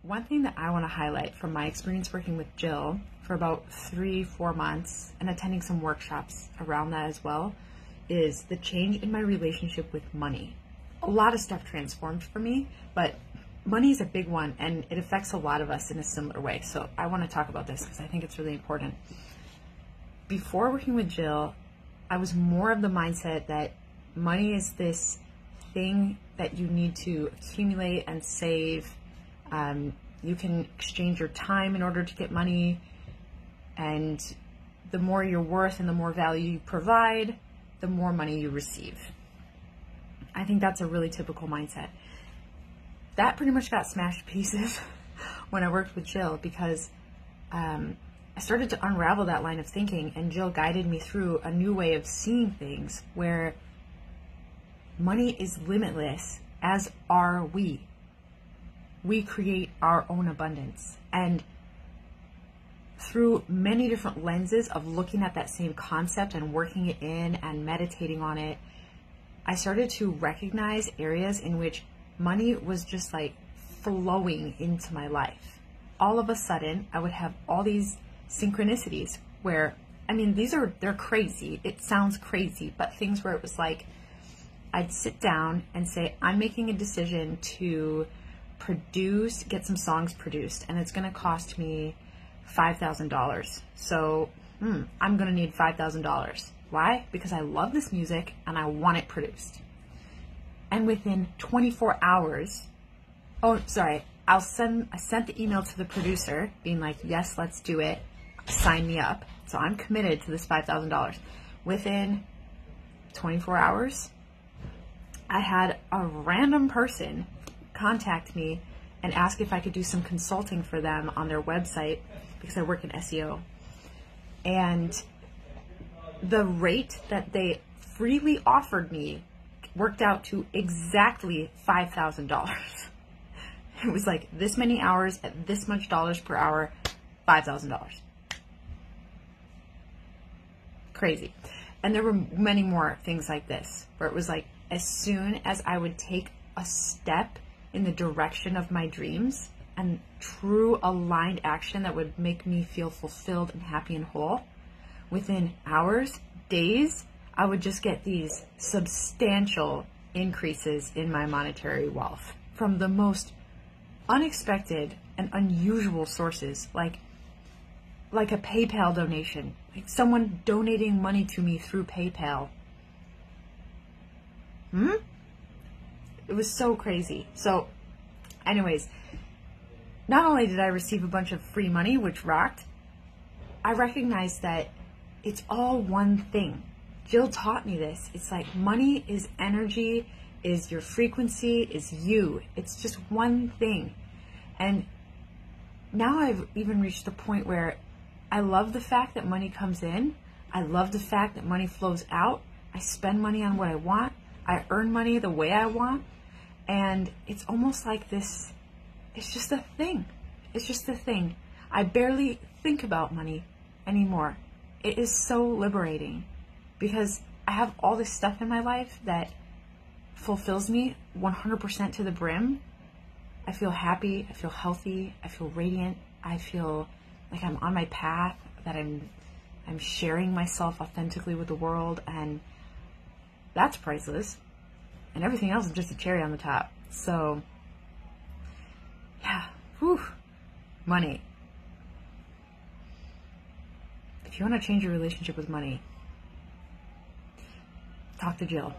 One thing that I want to highlight from my experience working with Jill for about 3-4 months and attending some workshops around that as well is the change in my relationship with money. A lot of stuff transformed for me, but money is a big one and it affects a lot of us in a similar way. So I want to talk about this because I think it's really important. Before working with Jill, I was more of the mindset that money is this thing that you need to accumulate and save. You can exchange your time in order to get money, and the more you're worth and the more value you provide, the more money you receive. I think that's a really typical mindset. That pretty much got smashed to pieces when I worked with Jill because I started to unravel that line of thinking, and Jill guided me through a new way of seeing things where money is limitless, as are we. We create our own abundance. And through many different lenses of looking at that same concept and working it in and meditating on it, I started to recognize areas in which money was just like flowing into my life. All of a sudden, I would have all these synchronicities where, I mean, they're crazy. It sounds crazy, but things where it was like, I'd sit down and say, I'm making a decision to get some songs produced, and it's going to cost me $5,000. So I'm going to need $5,000. Why? Because I love this music and I want it produced. And within 24 hours, I sent the email to the producer being like, yes, let's do it. Sign me up. So I'm committed to this $5,000. Within 24 hours, I had a random person contact me and ask if I could do some consulting for them on their website because I work in SEO. And the rate that they freely offered me worked out to exactly $5,000. It was like this many hours at this much dollars per hour, $5,000. Crazy. And there were many more things like this where it was like, as soon as I would take a step in the direction of my dreams and true aligned action that would make me feel fulfilled and happy and whole, within hours, days, I would just get these substantial increases in my monetary wealth from the most unexpected and unusual sources, like a PayPal donation, like someone donating money to me through PayPal. It was so crazy. So anyways, not only did I receive a bunch of free money, which rocked, I recognized that it's all one thing. Jill taught me this. It's like money is energy, is your frequency, is you. It's just one thing. And now I've even reached a point where I love the fact that money comes in. I love the fact that money flows out. I spend money on what I want. I earn money the way I want. And it's almost like this, it's just a thing. It's just a thing. I barely think about money anymore. It is so liberating because I have all this stuff in my life that fulfills me 100% to the brim. I feel happy, I feel healthy, I feel radiant, I feel like I'm on my path, that I'm sharing myself authentically with the world, and that's priceless. And everything else is just a cherry on the top. So, yeah, whew, money. If you want to change your relationship with money, talk to Jill.